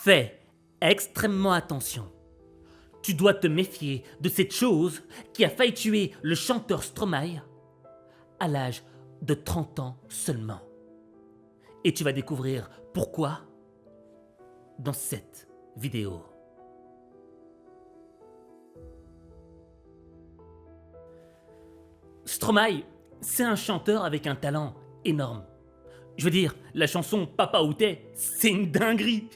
Fais extrêmement attention. Tu dois te méfier de cette chose qui a failli tuer le chanteur Stromae à l'âge de 30 ans seulement. Et tu vas découvrir pourquoi dans cette vidéo. Stromae, c'est un chanteur avec un talent énorme. Je veux dire, la chanson Papa où t'es, c'est une dinguerie.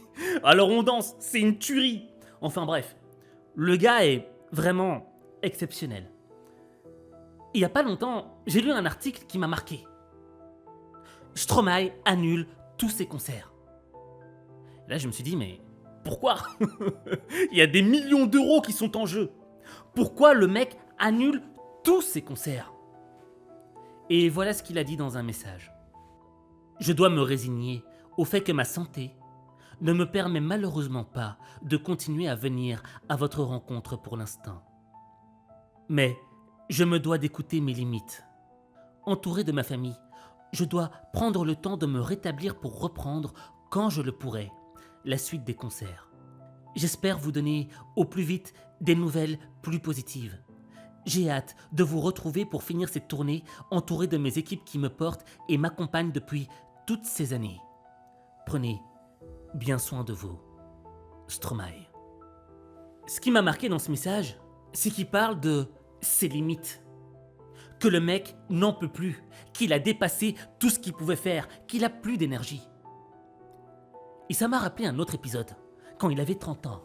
Alors on danse, c'est une tuerie. Enfin bref, le gars est vraiment exceptionnel. Il n'y a pas longtemps, j'ai lu un article qui m'a marqué. Stromae annule tous ses concerts. Là, je me suis dit, mais pourquoi? Il y a des millions d'euros qui sont en jeu. Pourquoi le mec annule tous ses concerts? Et voilà ce qu'il a dit dans un message. Je dois me résigner au fait que ma santé ne me permet malheureusement pas de continuer à venir à votre rencontre pour l'instant. Mais je me dois d'écouter mes limites. Entouré de ma famille, je dois prendre le temps de me rétablir pour reprendre, quand je le pourrai, la suite des concerts. J'espère vous donner au plus vite des nouvelles plus positives. J'ai hâte de vous retrouver pour finir cette tournée entouré de mes équipes qui me portent et m'accompagnent depuis toutes ces années. Prenez bien soin de vous. Stromae. Ce qui m'a marqué dans ce message, c'est qu'il parle de ses limites. Que le mec n'en peut plus, qu'il a dépassé tout ce qu'il pouvait faire, qu'il a plus d'énergie. Et ça m'a rappelé un autre épisode, quand il avait 30 ans,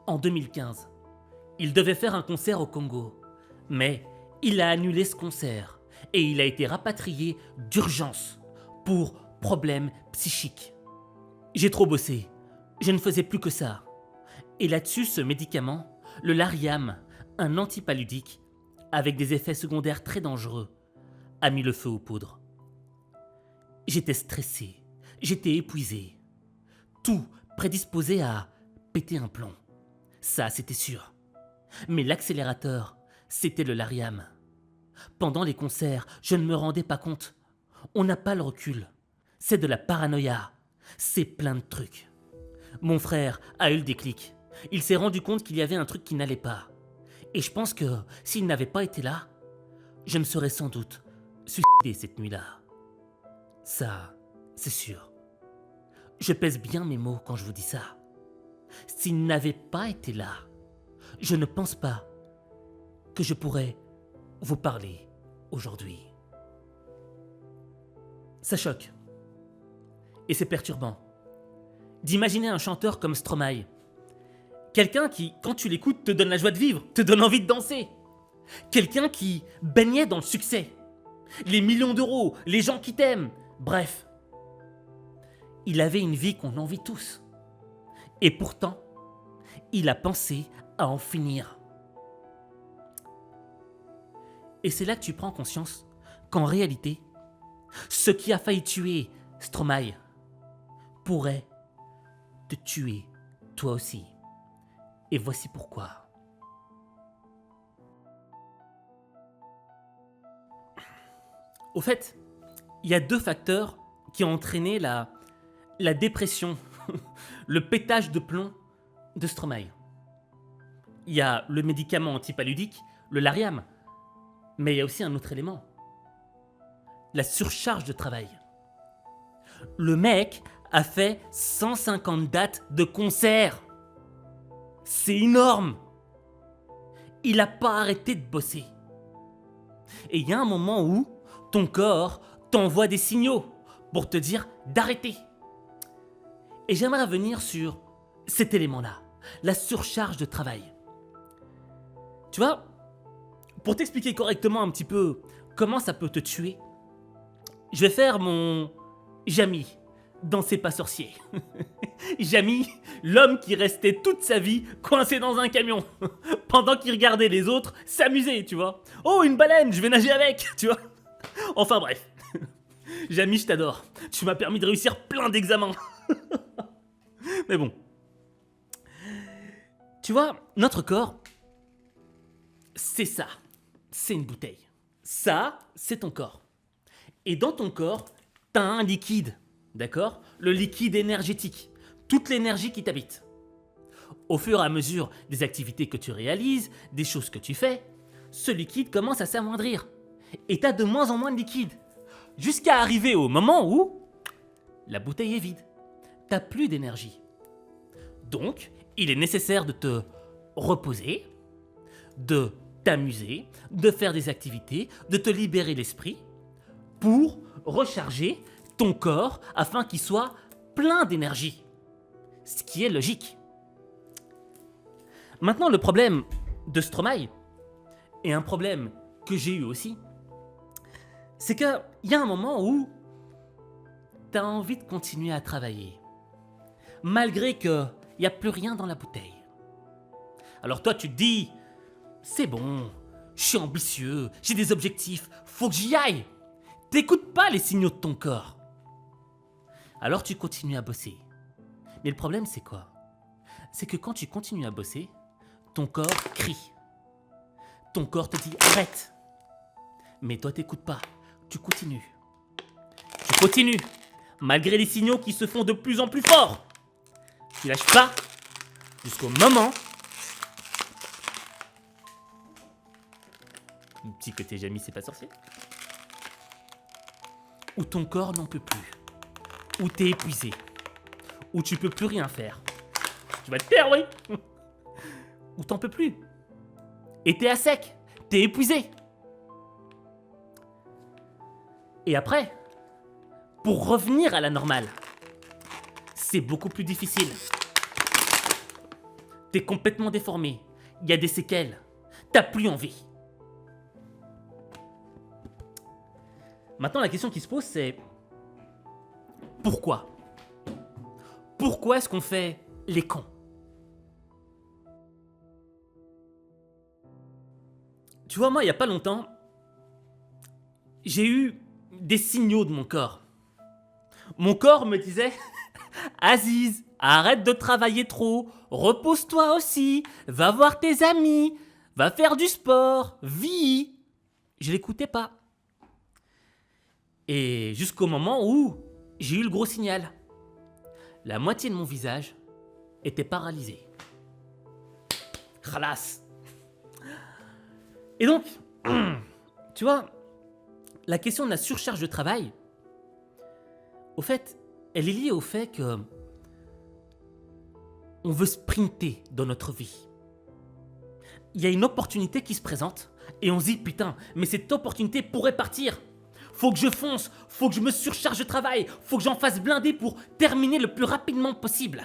en 2015. Il devait faire un concert au Congo, mais il a annulé ce concert et il a été rapatrié d'urgence pour problème psychique. J'ai trop bossé, je ne faisais plus que ça. Et là-dessus, ce médicament, le Lariam, un antipaludique, avec des effets secondaires très dangereux, a mis le feu aux poudres. J'étais stressé, j'étais épuisé, tout prédisposé à péter un plomb. Ça, c'était sûr. Mais l'accélérateur, c'était le Lariam. Pendant les concerts, je ne me rendais pas compte. On n'a pas le recul. C'est de la paranoïa. C'est plein de trucs. Mon frère a eu le déclic. Il s'est rendu compte qu'il y avait un truc qui n'allait pas. Et je pense que s'il n'avait pas été là, je me serais sans doute suicidé cette nuit-là. Ça, c'est sûr. Je pèse bien mes mots quand je vous dis ça. S'il n'avait pas été là, je ne pense pas que je pourrais vous parler aujourd'hui. Ça choque. Et c'est perturbant d'imaginer un chanteur comme Stromae. Quelqu'un qui, quand tu l'écoutes, te donne la joie de vivre, te donne envie de danser. Quelqu'un qui baignait dans le succès. Les millions d'euros, les gens qui t'aiment. Bref. Il avait une vie qu'on envie tous. Et pourtant, il a pensé à en finir. Et c'est là que tu prends conscience qu'en réalité, ce qui a failli tuer Stromae pourrait te tuer toi aussi. Et voici pourquoi. Au fait, il y a deux facteurs qui ont entraîné la dépression, le pétage de plomb de Stromae. Il y a le médicament antipaludique, le Lariam, mais il y a aussi un autre élément. La surcharge de travail. Le mec a fait 150 dates de concert. C'est énorme. Il n'a pas arrêté de bosser. Et il y a un moment où ton corps t'envoie des signaux pour te dire d'arrêter. Et j'aimerais revenir sur cet élément-là, la surcharge de travail. Tu vois, pour t'expliquer correctement un petit peu comment ça peut te tuer, je vais faire mon Jamy dans C'est pas sorcier. Jamy, l'homme qui restait toute sa vie coincé dans un camion, pendant qu'il regardait les autres s'amuser, tu vois. Oh, une baleine, je vais nager avec, tu vois. Enfin bref. Jamy, je t'adore. Tu m'as permis de réussir plein d'examens. Mais bon. Tu vois, notre corps, c'est ça. C'est une bouteille. Ça, c'est ton corps. Et dans ton corps, t'as un liquide, d'accord? Le liquide énergétique. toute l'énergie qui t'habite. Au fur et à mesure des activités que tu réalises, des choses que tu fais, ce liquide commence à s'amoindrir. Et tu as de moins en moins de liquide. Jusqu'à arriver au moment où la bouteille est vide. Tu n'as plus d'énergie. Donc, il est nécessaire de te reposer, de t'amuser, de faire des activités, de te libérer l'esprit pour recharger ton corps afin qu'il soit plein d'énergie. Ce qui est logique. Maintenant, le problème de Stromae, et un problème que j'ai eu aussi, c'est qu'il y a un moment où tu as envie de continuer à travailler, malgré qu'il n'y a plus rien dans la bouteille. Alors toi, tu te dis, c'est bon, je suis ambitieux, j'ai des objectifs, faut que j'y aille. T'écoutes pas les signaux de ton corps. Alors tu continues à bosser. Mais le problème, c'est quoi? C'est que quand tu continues à bosser, ton corps crie. Ton corps te dit arrête. Mais toi, t'écoutes pas. Tu continues. Tu continues. Malgré les signaux qui se font de plus en plus forts. Tu lâches pas jusqu'au moment. Un petit côté Jamie, c'est pas sorcier. Où ton corps n'en peut plus. Où t'es épuisé. Où tu peux plus rien faire. Tu vas te taire, oui. Où t'en peux plus. Et t'es à sec. T'es épuisé. Et après, pour revenir à la normale, c'est beaucoup plus difficile. T'es complètement déformé. Il y a des séquelles. T'as plus envie. Maintenant, la question qui se pose, c'est pourquoi? Pourquoi est-ce qu'on fait les cons? Tu vois, moi, il n'y a pas longtemps, j'ai eu des signaux de mon corps. Mon corps me disait « Aziz, arrête de travailler trop, repose-toi aussi, va voir tes amis, va faire du sport, vis !» Je l'écoutais pas. Et jusqu'au moment où j'ai eu le gros signal. La moitié de mon visage était paralysée. Khalas. Et donc, tu vois, la question de la surcharge de travail, au fait, elle est liée au fait que on veut sprinter dans notre vie. Il y a une opportunité qui se présente et on se dit putain, mais cette opportunité pourrait partir. Faut que je fonce, faut que je me surcharge de travail, faut que j'en fasse blinder pour terminer le plus rapidement possible.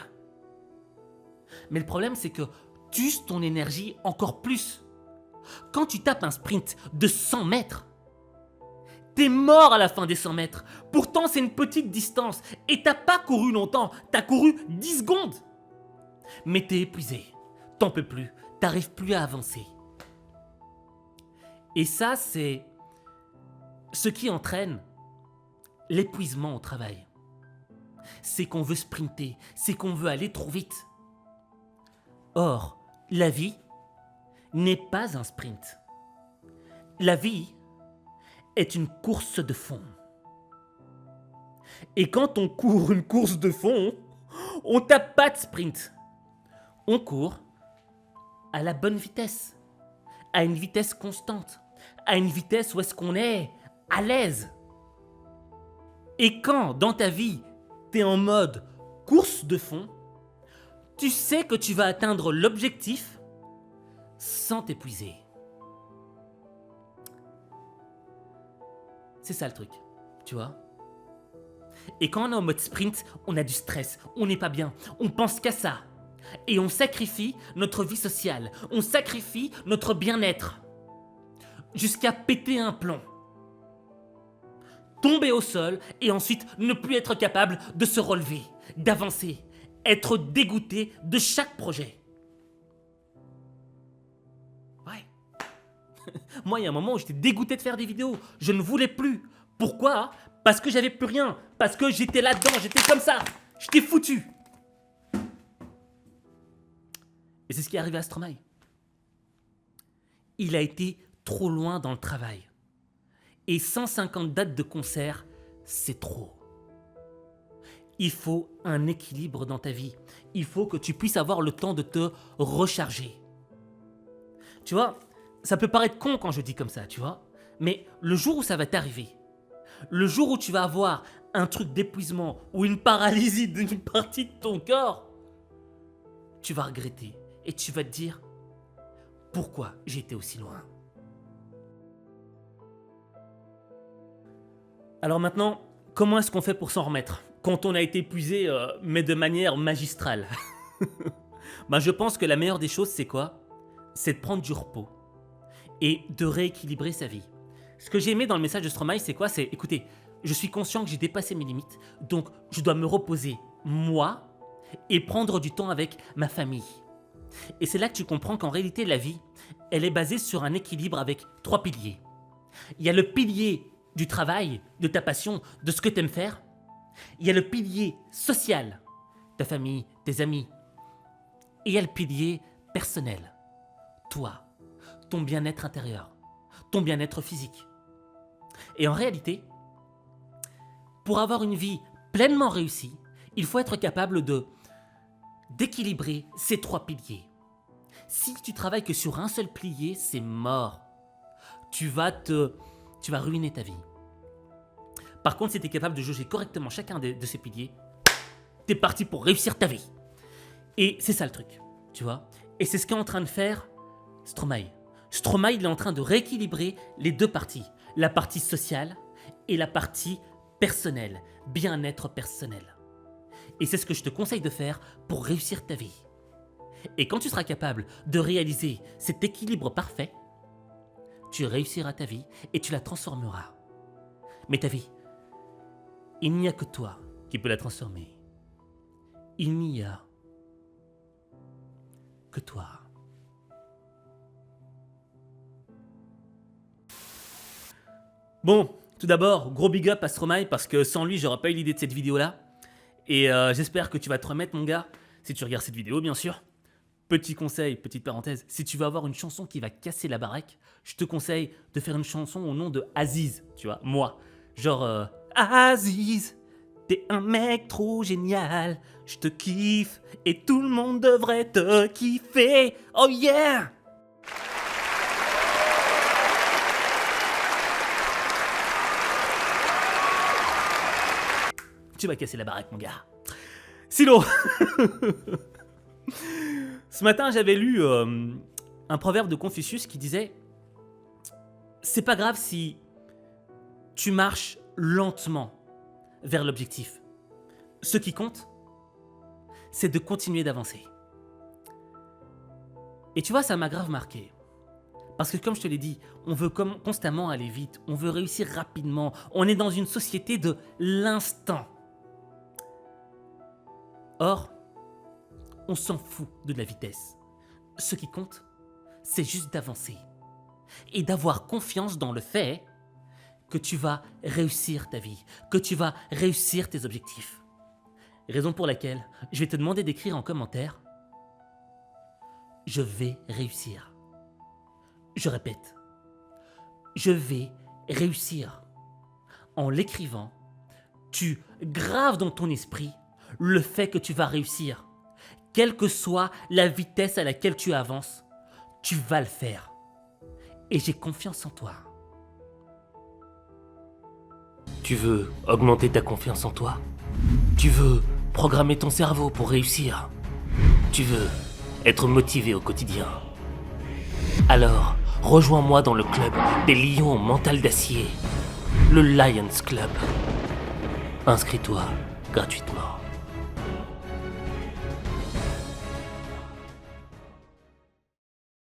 Mais le problème, c'est que tu uses ton énergie encore plus. Quand tu tapes un sprint de 100 mètres, t'es mort à la fin des 100 mètres. Pourtant, c'est une petite distance et t'as pas couru longtemps, t'as couru 10 secondes. Mais t'es épuisé, t'en peux plus, t'arrives plus à avancer. Et ça, c'est ce qui entraîne l'épuisement au travail. C'est qu'on veut sprinter, c'est qu'on veut aller trop vite. Or, la vie n'est pas un sprint. La vie est une course de fond. Et quand on court une course de fond, on tape pas de sprint. On court à la bonne vitesse, à une vitesse constante, à une vitesse où est-ce qu'on est à l'aise. Et quand, dans ta vie, t'es en mode course de fond, tu sais que tu vas atteindre l'objectif sans t'épuiser. C'est ça le truc, tu vois. Et quand on est en mode sprint, on a du stress, on n'est pas bien, on pense qu'à ça. Et on sacrifie notre vie sociale, on sacrifie notre bien-être. Jusqu'à péter un plomb. Tomber au sol et ensuite ne plus être capable de se relever, d'avancer, être dégoûté de chaque projet. Ouais. Moi, il y a un moment où j'étais dégoûté de faire des vidéos. Je ne voulais plus. Pourquoi? Parce que j'avais plus rien. Parce que j'étais là-dedans, j'étais comme ça. J'étais foutu. Et c'est ce qui est arrivé à Stromae. Il a été trop loin dans le travail. Et 150 dates de concert, c'est trop. il faut un équilibre dans ta vie. Il faut que tu puisses avoir le temps de te recharger. Tu vois, ça peut paraître con quand je dis comme ça, tu vois, mais le jour où ça va t'arriver, le jour où tu vas avoir un truc d'épuisement ou une paralysie d'une partie de ton corps, tu vas regretter et tu vas te dire pourquoi j'ai été aussi loin. Alors maintenant, comment est-ce qu'on fait pour s'en remettre quand on a été épuisé, mais de manière magistrale? Je pense que la meilleure des choses, c'est quoi? C'est de prendre du repos et de rééquilibrer sa vie. Ce que j'ai aimé dans le message de Stromae, c'est quoi? C'est, écoutez, je suis conscient que j'ai dépassé mes limites, donc je dois me reposer, moi, et prendre du temps avec ma famille. Et c'est là que tu comprends qu'en réalité, la vie, elle est basée sur un équilibre avec 3 piliers. Il y a le pilier du travail, de ta passion, de ce que tu aimes faire. Il y a le pilier social, ta famille, tes amis. Et il y a le pilier personnel, toi, ton bien-être intérieur, ton bien-être physique. Et en réalité, pour avoir une vie pleinement réussie, il faut être capable d'équilibrer ces 3 piliers. Si tu travailles que sur un seul pilier, c'est mort. Tu vas ruiner ta vie. Par contre, si tu es capable de jauger correctement chacun de ces piliers, tu es parti pour réussir ta vie. Et c'est ça le truc, tu vois. Et c'est ce qu'est en train de faire Stromae. Stromae, il est en train de rééquilibrer les 2 parties. La partie sociale et la partie personnelle, bien-être personnel. Et c'est ce que je te conseille de faire pour réussir ta vie. Et quand tu seras capable de réaliser cet équilibre parfait, tu réussiras ta vie et tu la transformeras. Mais ta vie, il n'y a que toi qui peux la transformer. Il n'y a que toi. Bon, tout d'abord, gros big up à Stromae parce que sans lui, j'aurais pas eu l'idée de cette vidéo-là. Et j'espère que tu vas te remettre, mon gars, si tu regardes cette vidéo, bien sûr. Petit conseil, petite parenthèse, si tu veux avoir une chanson qui va casser la baraque, je te conseille de faire une chanson au nom de Aziz, tu vois, moi. Genre, Aziz, t'es un mec trop génial, je te kiffe et tout le monde devrait te kiffer, oh yeah! Tu vas casser la baraque, mon gars. Silo. Ce matin, j'avais lu un proverbe de Confucius qui disait « C'est pas grave si tu marches lentement vers l'objectif. Ce qui compte, c'est de continuer d'avancer. » Et tu vois, ça m'a grave marqué. Parce que comme je te l'ai dit, on veut constamment aller vite, on veut réussir rapidement, on est dans une société de l'instant. Or, on s'en fout de la vitesse. Ce qui compte, c'est juste d'avancer. Et d'avoir confiance dans le fait que tu vas réussir ta vie, que tu vas réussir tes objectifs. Raison pour laquelle je vais te demander d'écrire en commentaire « Je vais réussir ». Je répète, je vais réussir. En l'écrivant, tu graves dans ton esprit le fait que tu vas réussir. Quelle que soit la vitesse à laquelle tu avances, tu vas le faire. Et j'ai confiance en toi. Tu veux augmenter ta confiance en toi? Tu veux programmer ton cerveau pour réussir? Tu veux être motivé au quotidien? Alors, rejoins-moi dans le club des lions au mental d'acier, le Lions Club. Inscris-toi gratuitement.